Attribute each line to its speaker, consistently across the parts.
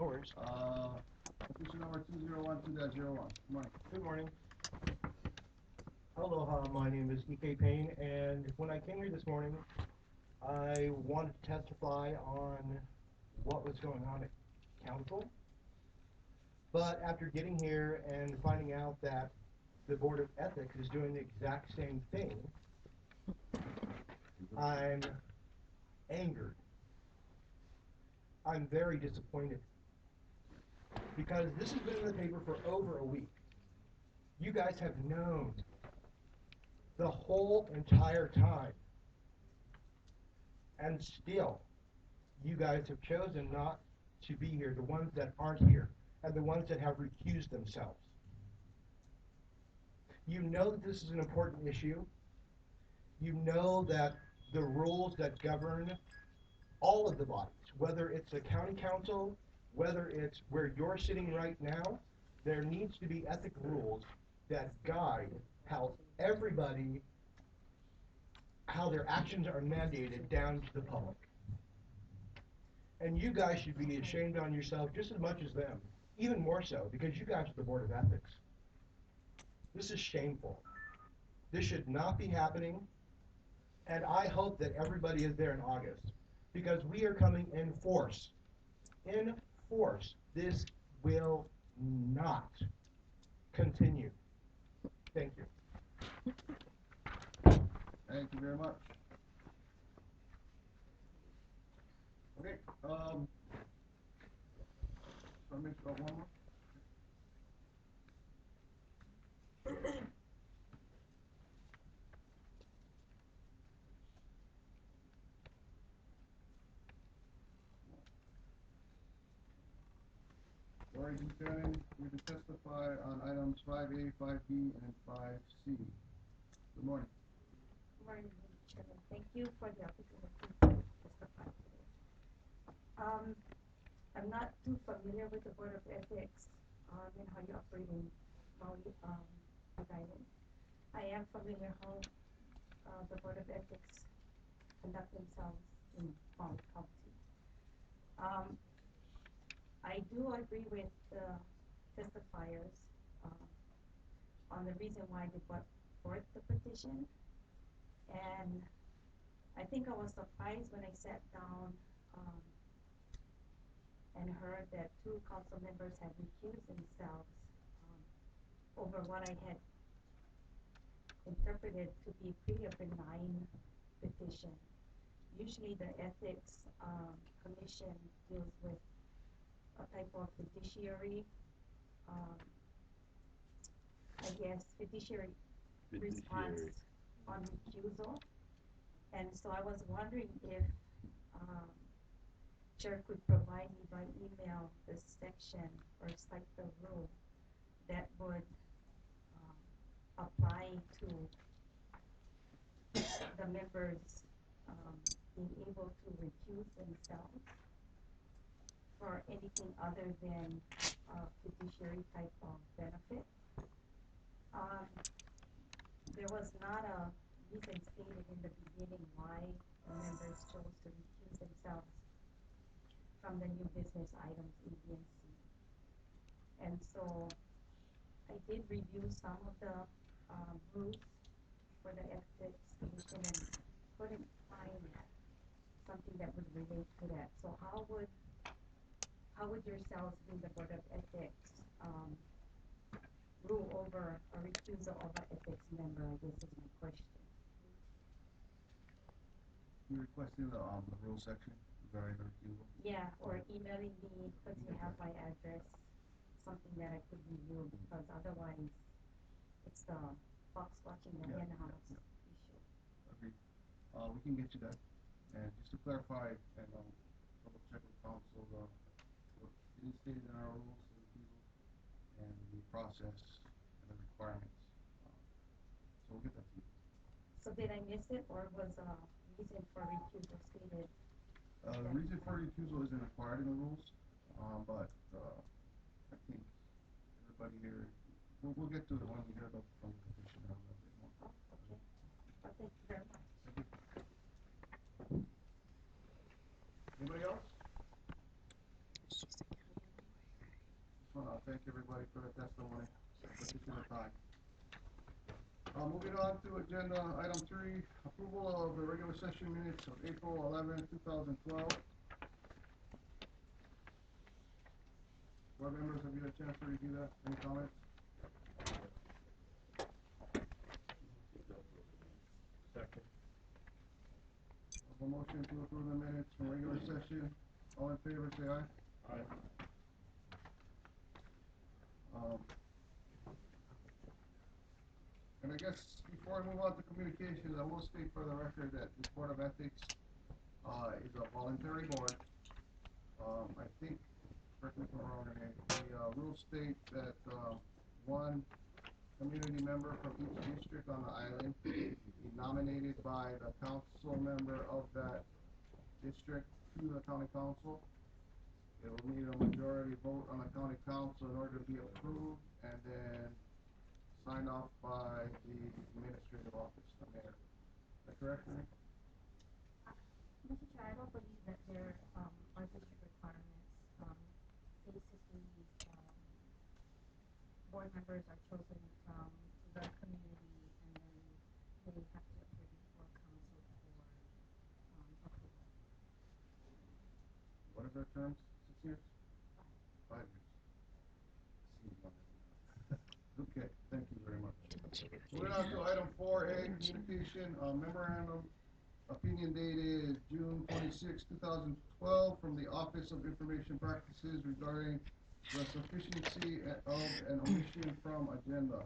Speaker 1: No worries.
Speaker 2: Petition number 2012-01. Good morning.
Speaker 1: Good morning. Aloha, my name is E.K. Payne, and when I came here this morning, I wanted to testify on what was going on at council. But after getting here and finding out that the Board of Ethics is doing the exact same thing, I'm angered. I'm very disappointed. Because this has been in the paper for over a week. You guys have known the whole entire time. And still, you guys have chosen not to be here, the ones that aren't here, and the ones that have recused themselves. You know that this is an important issue. You know that the rules that govern all of the bodies, whether it's the county council, whether it's where you're sitting right now, there needs to be ethical rules that guide how everybody, how their actions are mandated down to the public. And you guys should be ashamed on yourself just as much as them, even more so, because you guys are the Board of Ethics. This is shameful. This should not be happening, and I hope that everybody is there in August, because we are coming in force. In force. This will not continue. Thank you.
Speaker 2: Thank you very much. Okay, so I make one more. Lori Buchanan, here to testify on items 5A, 5B, and 5C. Good morning.
Speaker 3: Good morning, Mr. Chairman. Thank you for the opportunity to testify today. I'm not too familiar with the Board of Ethics and how you operate in Maui Island. I am familiar how the Board of Ethics conduct themselves in Maui County. I do agree with the testifiers on the reason why they brought forth the petition. And I think I was surprised when I sat down and heard that 2 council members had recused themselves over what I had interpreted to be pretty a benign petition. Usually the Ethics Commission deals with a type of fiduciary, fiduciary response on recusal. And so I was wondering if Chair could provide me by email the section or cite the rule that would apply to the members being able to recuse themselves for anything other than fiduciary type of benefit. There was not a reason stated in the beginning why the members chose to recuse themselves from the new business items in BNC. And so I did review some of the rules for the Ethics Commission and couldn't find something that would relate to that. So how would yourselves, being the Board of Ethics, rule over a recusal of an ethics member? I guess is my question.
Speaker 2: You requesting the rule section regarding the recusal?
Speaker 3: Yeah, or emailing me because you have my address, something that I could review, because otherwise it's the fox watching the hen house issue.
Speaker 2: Agreed. We can get you that. And just to clarify, and double check with council, it is stated in our rules, the recusal, and the process and the requirements. So we'll get that to you.
Speaker 3: So did I miss it, or was reason for recusal stated?
Speaker 2: The reason for recusal isn't required in the rules, but I think everybody here, we'll get to it when we hear about from the commissioner a little bit more.
Speaker 3: Oh, okay. Well, thank you very much.
Speaker 2: Thank you. Anybody else? wanna thank everybody for the testimony, particular time. Moving on to agenda item 3, approval of the regular session minutes of April 11, 2012. Board members, have you had a chance to review that? Any comments?
Speaker 4: Second.
Speaker 2: A motion to approve the minutes from regular session. All in favor, say aye.
Speaker 4: Aye.
Speaker 2: And I guess before I move on to communications, I will state for the record that this Board of Ethics is a voluntary board. I think, correct me if I'm wrong, Renee, the rules state that one community member from each district on the island be nominated by the council member of that district to the county council. It will need a majority vote on the county council in order to be approved, and then signed off by the administrative office, the mayor. Is that correct, Renee?
Speaker 3: Mr. Chair, I don't believe that there are district requirements. Basically, board members are chosen from the community, and then they have to appear before council for approval.
Speaker 2: What are their terms? 6 years? 5 years. Seems longer than that. Okay, thank you very much. Moving on to item 4A, communication, memorandum, opinion dated June 26, 2012, from the Office of Information Practices regarding the sufficiency of an omission from agenda.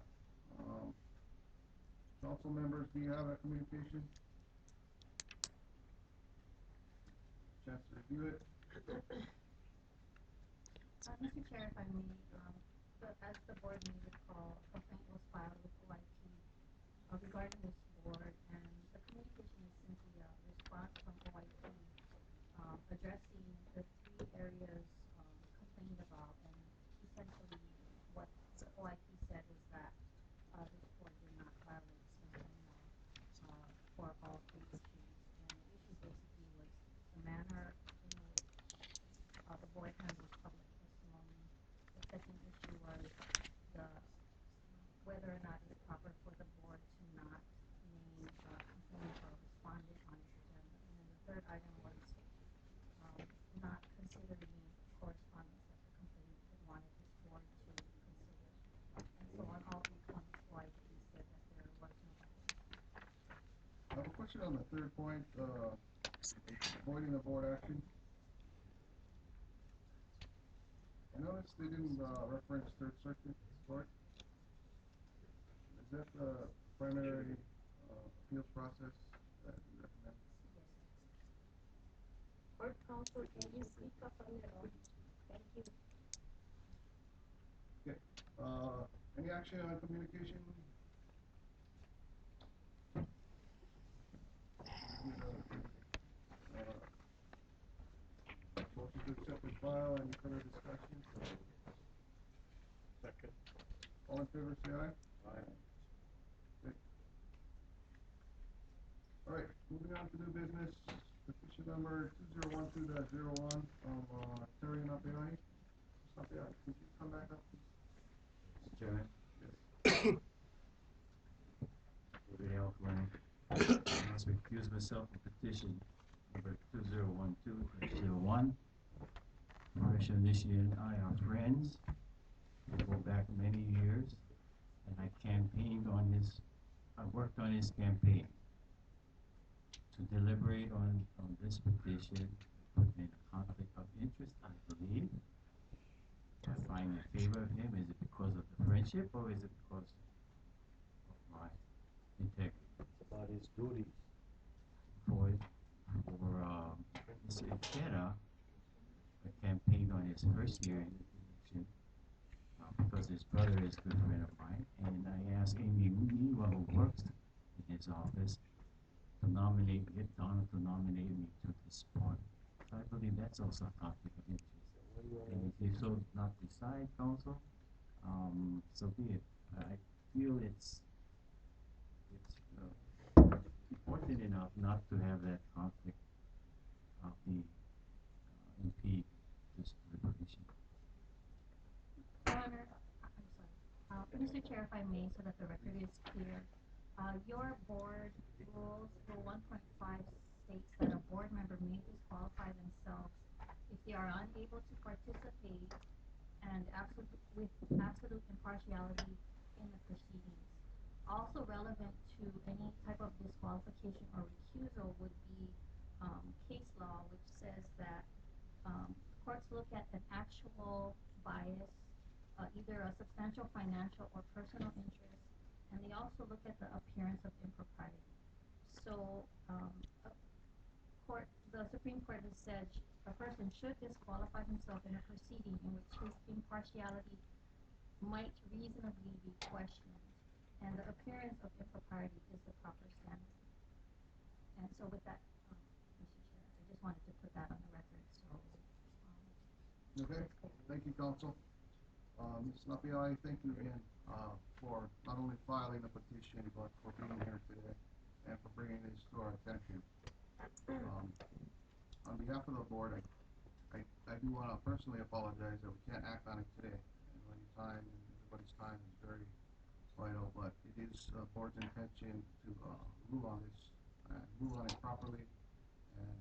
Speaker 2: Council members, do you have that communication? Chance to review it?
Speaker 3: Mr. Chair, if I may, as the board may recall, a complaint was filed with OIP regarding this board, and the communication is simply a response from OIP addressing the 3 areas complained about, and essentially what the OIP said is that this board did not violate Section 1 for all 3 issues, and the issue basically was the manner in which the board handles public testimony. The second issue was whether or not it's proper for the board to not name the complainant or respondent on its agenda. And then the third item was not considering correspondence that the complainant had wanted this board to consider. And so on all 3 points, OIP said that there was no violation.
Speaker 2: I have a question on the third point, avoiding the board action. I noticed they didn't reference Third Circuit Court. Is that the primary appeals process that you recommend?
Speaker 3: Yes. Court counsel, can you speak up a little? Thank you.
Speaker 2: Okay. Any action on communication? Motion to accept and file. Any further discussion?
Speaker 4: Second.
Speaker 2: All in favor, say aye.
Speaker 4: Aye.
Speaker 2: Okay. All right, moving on to new business. Petition number 2012-01 from Terry Napiani. Napiani, could you come back up, please?
Speaker 5: Mr. Chairman,
Speaker 2: Yes.
Speaker 5: over here offline. I must recuse myself from petition number 2012-01. Marisha, Onishi, and I are friends. We go back many years, and I campaigned on his, I worked on his campaign. To deliberate on this petition put me in a conflict of interest, I believe. Do I find in favor of him? Is it because of the friendship, or is it because of my integrity?
Speaker 4: It's about his duties.
Speaker 5: For Mr. Ikeda, I campaigned on his first year in the election because his brother is a good friend of mine, and I asked Amy Niwa, who works in his office, to get Donald to nominate me to this board. So I believe that's also a conflict of interest. And if you so not decide, council, so be it. I feel it's important enough not to have that conflict of the impede this deliberation.
Speaker 6: Mr. Chair, if I may, so that the record is clear, your board rules, rule 1.5 states that a board member may disqualify themselves if they are unable to participate and with absolute impartiality in the proceedings. Also relevant to any type of disqualification or recusal would be case law, which says that courts look at an actual bias, either a substantial financial or personal interest, and they also look at the appearance of impropriety. So, the Supreme Court has said a person should disqualify himself in a proceeding in which his impartiality might reasonably be questioned, and the appearance of impropriety is the proper standard. And so, with that, Mr. Chair, I just wanted to put that on the record. So,
Speaker 2: Okay, thank you, counsel. Ms. Napiai, thank you again for not only filing the petition, but for being here today and for bringing this to our attention. On behalf of the board, I do want to personally apologize that we can't act on it today. I know your time and everybody's time is very vital, but it is the board's intention to rule on this and rule on it properly and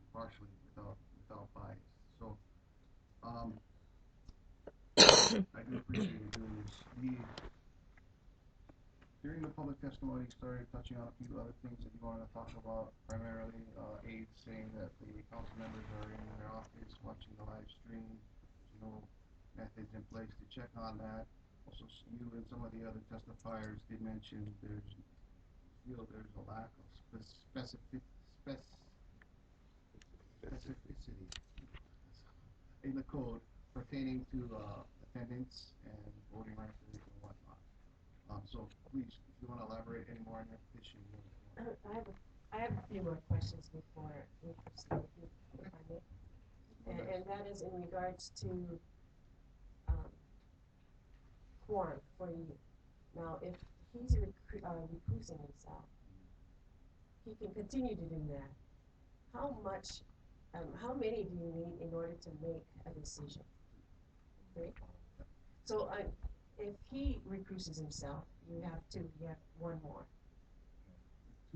Speaker 2: impartially without bias. So, I do appreciate you doing this. During the public testimony, you started touching on a few other things that you wanted to talk about, primarily aides saying that the council members are in their office watching the live stream. There's no methods in place to check on that. Also, you and some of the other testifiers did mention there's a lack of specificity in the code pertaining to attendance and voting records and whatnot. So please, if you want to elaborate any more on your petition.
Speaker 7: I have a few more questions before we proceed, if I may. And that is in regards to quorum for you. Now, if he's recusing himself, he can continue to do that. How many do you need in order to make a decision? 3? So if he recuses himself, you have 2, you have 1 more.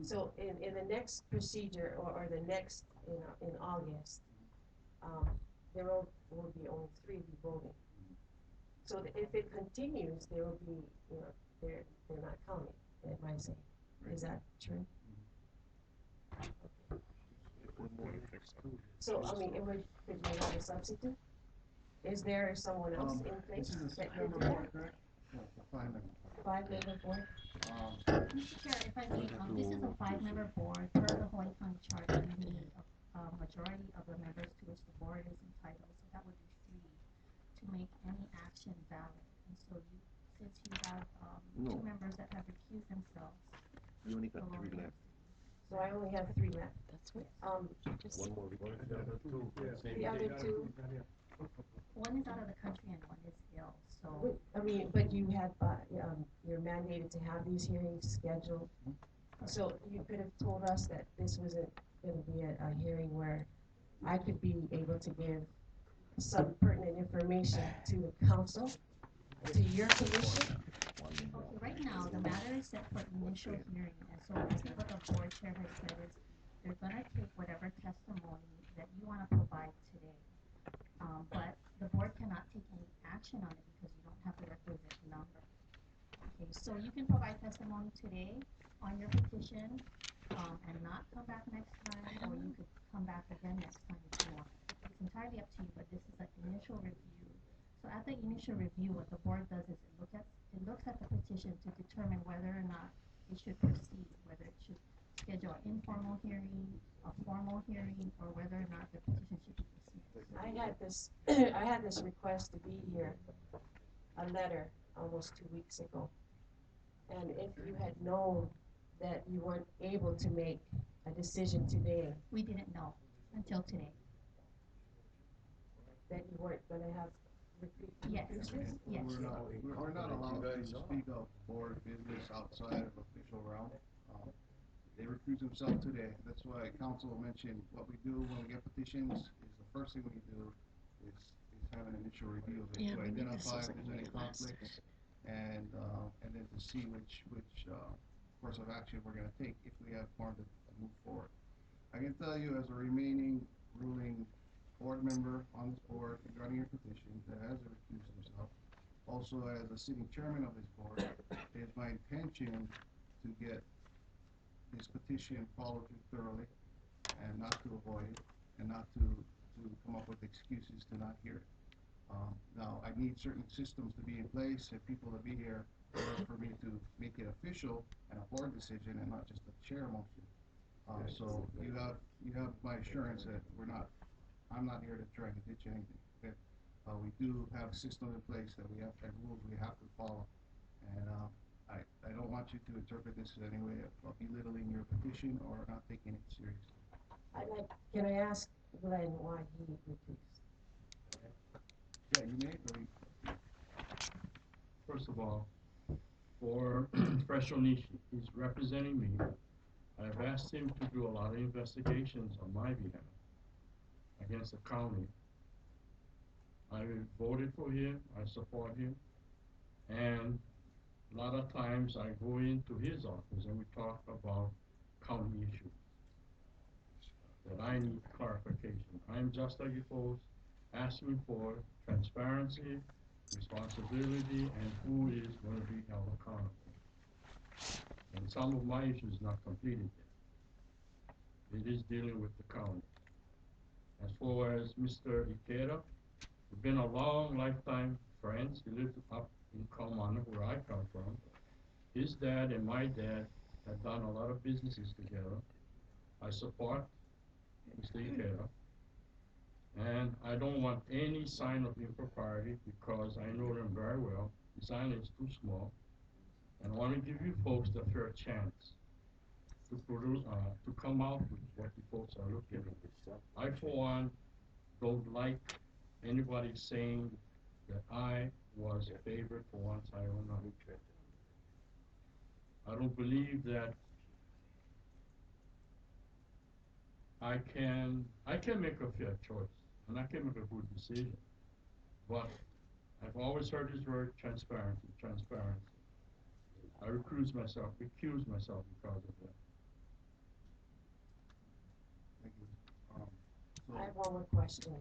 Speaker 7: So in the next procedure or the next, in August, there will be only 3 of you voting. So if it continues, there will be, they're not counting, it might say. Is that true? So, I mean, could you have a substitute? Is there someone else in place that could do that?
Speaker 2: Correct? No, the 5-member.
Speaker 7: 5-member board?
Speaker 6: Mr. Chair, if I may, this is a 5-member board. Per the Hawaii County Charter, you need a majority of the members to which the board is entitled, so that would be 3 to make any action valid. And so since you have 2 members that have recused themselves,
Speaker 8: You only got 3 left.
Speaker 7: So I only have 3 left.
Speaker 3: That's what.
Speaker 8: One more.
Speaker 4: The other 2.
Speaker 7: The other 2,
Speaker 6: one is out of the country and one is ill. So
Speaker 7: but you have, you're mandated to have these hearings scheduled. So you could have told us that this wasn't going to be a hearing where I could be able to give some pertinent information to the council, to your commission.
Speaker 6: okay, right now the matter is set for initial hearing, and so I think what the board chair has said is they're gonna take whatever testimony that you wanna provide today. But the board cannot take any action on it because you don't have the requisite number. Okay, so you can provide testimony today on your petition, and not come back next time, or you could come back again next time if you want. It's entirely up to you, but this is an initial review. So at the initial review, what the board does is it looks at the petition to determine whether or not it should proceed, whether it should schedule an informal hearing, a formal hearing, or whether or not the petition should be dismissed.
Speaker 7: I had this request to be here, a letter almost 2 weeks ago. And if you had known that you weren't able to make a decision today,
Speaker 6: We didn't know until today.
Speaker 7: that you weren't gonna have
Speaker 6: Yes.
Speaker 7: recusals?
Speaker 6: Yes.
Speaker 2: We're not allowed to speak of board business outside of official realm. They recuse themselves today. That's why council mentioned what we do when we get petitions is the first thing we do is have an initial review of it to identify if there's any conflicts and then to see which course of action we're going to take if we have more to move forward. I can tell you, as a remaining ruling board member on this board regarding your petition that has recused himself, also as a sitting chairman of this board, it is my intention to get this petition followed through thoroughly and not to avoid it and not to come up with excuses to not hear it. Now, I need certain systems to be in place and people to be here in order for me to make it official and a board decision and not just a chair motion. So you have my assurance that I'm not here to try and ditch anything. Okay? We do have a system in place that we have and rules we have to follow, and I don't want you to interpret this in any way of belittling your petition or not taking it seriously.
Speaker 7: Can I ask Glenn why he recused?
Speaker 2: Yeah, you may.
Speaker 9: First of all, for Fresh Onishi, he's representing me. I've asked him to do a lot of investigations on my behalf against the county. I voted for him, I support him, and a lot of times I go into his office and we talk about county issues that I need clarification. I'm just like you folks, asking for transparency, responsibility, and who is going to be held accountable. And some of my issues not completed yet. It is dealing with the county. As far as Mr. Ikeda, we've been a long lifetime friends. He lived up in Kalmana, where I come from. His dad and my dad have done a lot of businesses together. I support Mr. Ikeda. And I don't want any sign of impropriety because I know them very well. The sign is too small. And I want to give you folks the fair chance to produce, to come out with what you folks are looking at. I, for one, don't like anybody saying that I was a favorite for one side or another. I don't believe that I can make a fair choice and I can make a good decision. But I've always heard this word transparency, transparency. I recuse myself because of that.
Speaker 2: Thank you.
Speaker 7: I have one more question.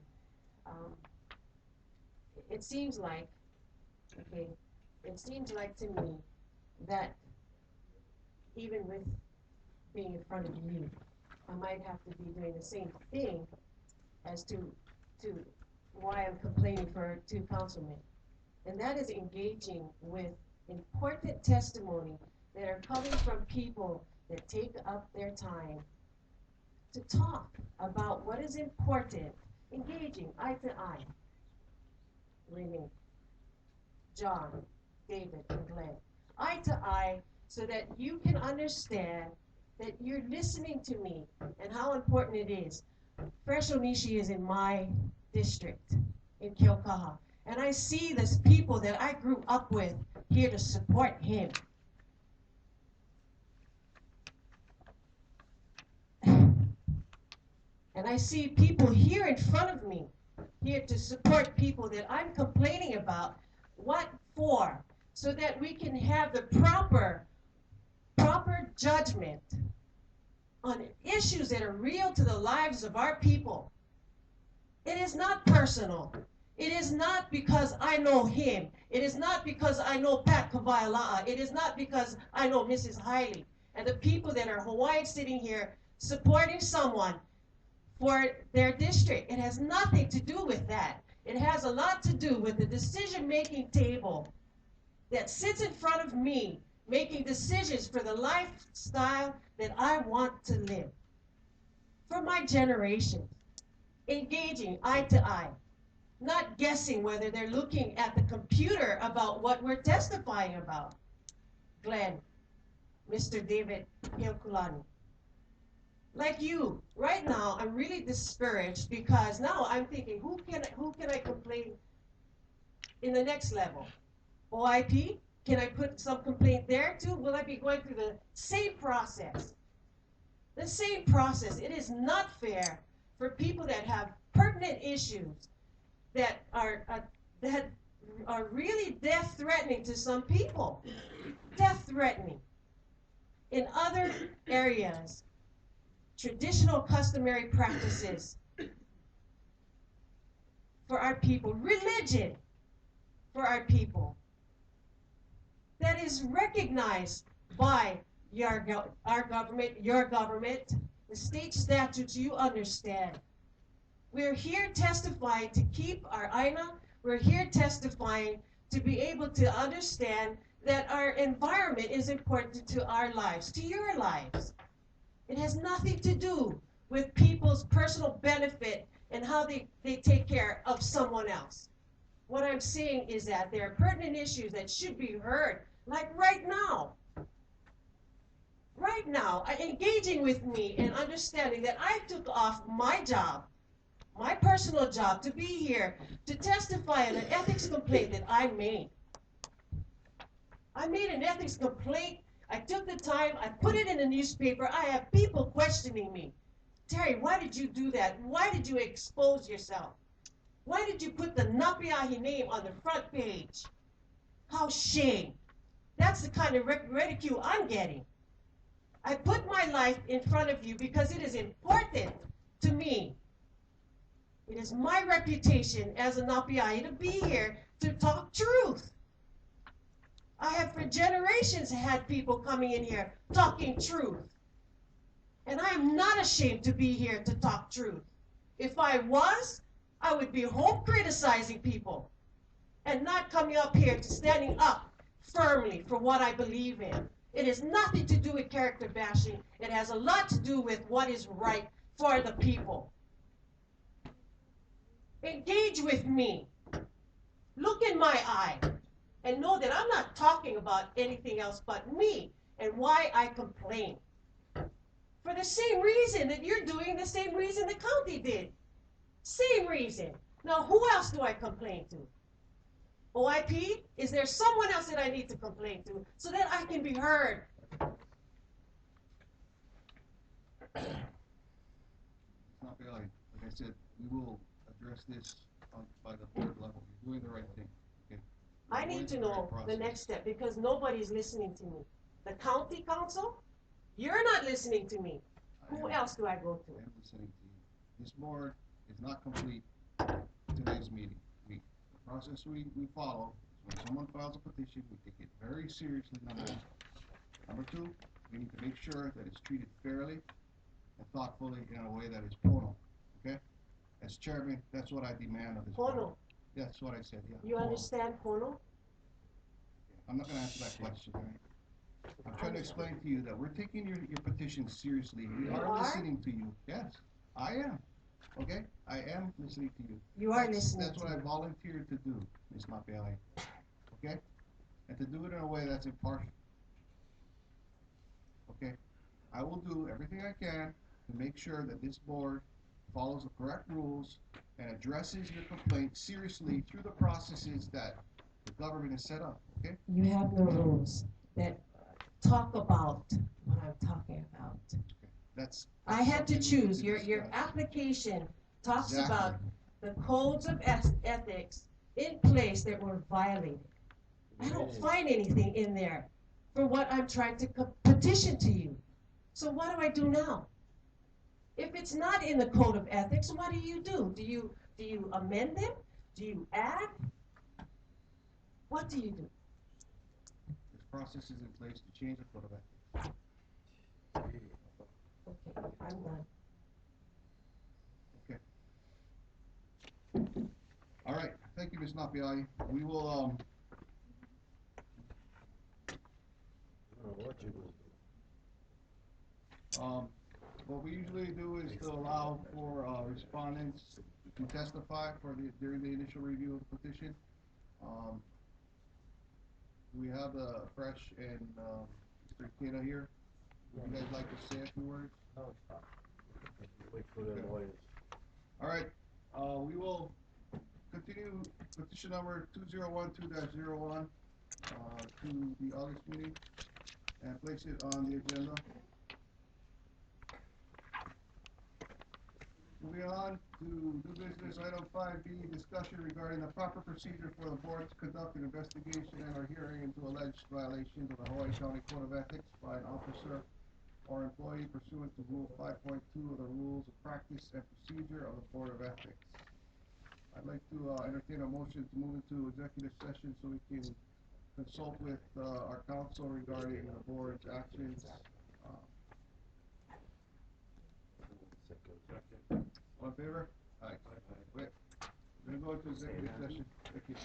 Speaker 7: It seems like, okay, it seems like to me that even with being in front of you, I might have to be doing the same thing as to why I'm complaining for two councilmen. And that is engaging with important testimony that are coming from people that take up their time to talk about what is important, engaging eye to eye. Renee, John, David, and Glenn, eye to eye, so that you can understand that you're listening to me and how important it is. Fresh Onishi is in my district in Kilkaha, and I see the people that I grew up with here to support him. And I see people here in front of me here to support people that I'm complaining about. What for? So that we can have the proper judgment on issues that are real to the lives of our people. It is not personal. It is not because I know him. It is not because I know Pat Kavaila'a. It is not because I know Mrs. Hilo and the people that are Hawaiian sitting here supporting someone for their district. It has nothing to do with that. It has a lot to do with the decision-making table that sits in front of me, making decisions for the lifestyle that I want to live. For my generation, engaging eye to eye, not guessing whether they're looking at the computer about what we're testifying about. Glenn, Mr. David Hilkulani. Like you, right now, I'm really discouraged because now I'm thinking, who can I complain in the next level? OIP? Can I put some complaint there too? Will I be going through the same process? The same process. It is not fair for people that have pertinent issues that are that are really death threatening to some people. Death threatening. In other areas, traditional customary practices for our people, religion for our people, that is recognized by our government, your government, the state statutes, you understand. We're here testifying to keep our INA. We're here testifying to be able to understand that our environment is important to our lives, to your lives. It has nothing to do with people's personal benefit and how they take care of someone else. What I'm saying is that there are pertinent issues that should be heard, like right now. Right now, engaging with me and understanding that I took off my job, my personal job, to be here to testify on an ethics complaint that I made. I made an ethics complaint. I took the time, I put it in the newspaper. I have people questioning me. Terry, why did you do that? Why did you expose yourself? Why did you put the Napiahi name on the front page? How shame. That's the kind of ridicule I'm getting. I put my life in front of you because it is important to me. It is my reputation as a Napiahi to be here to talk truth. I have for generations had people coming in here talking truth. And I am not ashamed to be here to talk truth. If I was, I would be home criticizing people and not coming up here to standing up firmly for what I believe in. It has nothing to do with character bashing. It has a lot to do with what is right for the people. Engage with me. Look in my eye and know that I'm not talking about anything else but me and why I complain. For the same reason that you're doing, the same reason the county did. Same reason. Now, who else do I complain to? OIP? Is there someone else that I need to complain to so that I can be heard?
Speaker 2: It's not really, like I said, we will address this by the board level. You're doing the right thing. Okay?
Speaker 7: I need to know the next step because nobody's listening to me. The county council? You're not listening to me. Who else do I go to?
Speaker 2: I am listening to you. This board is not complete today's meeting. The process we follow is when someone files a petition, we take it very seriously, number one. Number two, we need to make sure that it's treated fairly and thoughtfully in a way that is pono. Okay? As chairman, that's what I demand of this board.
Speaker 7: Pono.
Speaker 2: Yeah, that's what I said, yeah.
Speaker 7: You understand Pono?
Speaker 2: I'm not gonna answer that question, right? I'm trying to explain to you that we're taking your petition seriously. We
Speaker 7: You
Speaker 2: are
Speaker 7: are?
Speaker 2: listening to you. Yes, I am. Okay? I am listening to you.
Speaker 7: You are listening
Speaker 2: That's
Speaker 7: to
Speaker 2: what I
Speaker 7: me.
Speaker 2: volunteered to do, Ms. Mapiali. Okay? And to do it in a way that's impartial. Okay? I will do everything I can to make sure that this board follows the correct rules and addresses your complaint seriously through the processes that the government has set up. Okay?
Speaker 7: You have no rules that talk about what I'm talking about.
Speaker 2: That's
Speaker 7: I had to
Speaker 2: something we need
Speaker 7: choose.
Speaker 2: to
Speaker 7: Your
Speaker 2: discuss.
Speaker 7: application talks
Speaker 2: Exactly.
Speaker 7: about the codes of ethics in place that were violated. I don't find anything in there for what I'm trying to petition to you. So what do I do now? If it's not in the code of ethics, what do you do? Do you amend them? Do you add? What do you do?
Speaker 2: This process is in place to change the code of ethics.
Speaker 7: Okay, I'm done.
Speaker 2: Okay. All right. Thank you, Ms. Napiai. We will what we usually do is to allow for respondents to testify during the initial review of the petition. We have Fresh and Mr. Ikeda here. Would you guys like to say a few words?
Speaker 4: Wait for the lawyers.
Speaker 2: All right. We will continue petition number 2012-01 to the August meeting and place it on the agenda. Moving on to new business, item 5B, discussion regarding the proper procedure for the board to conduct an investigation and or hearing into alleged violations of the Hawaii County Code of Ethics by an officer or employee pursuant to Rule 5.2 of the Rules of Practice and Procedure of the Board of Ethics. I'd like to entertain a motion to move into executive session so we can consult with our counsel regarding the board's actions. All in favor? Aye. Wait. We're gonna go into executive session. Thank you.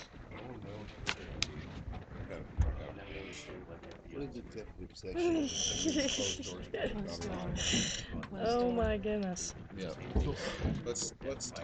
Speaker 8: What is executive session? Closed doors.
Speaker 10: Oh my goodness.
Speaker 8: Yeah. Let's talk.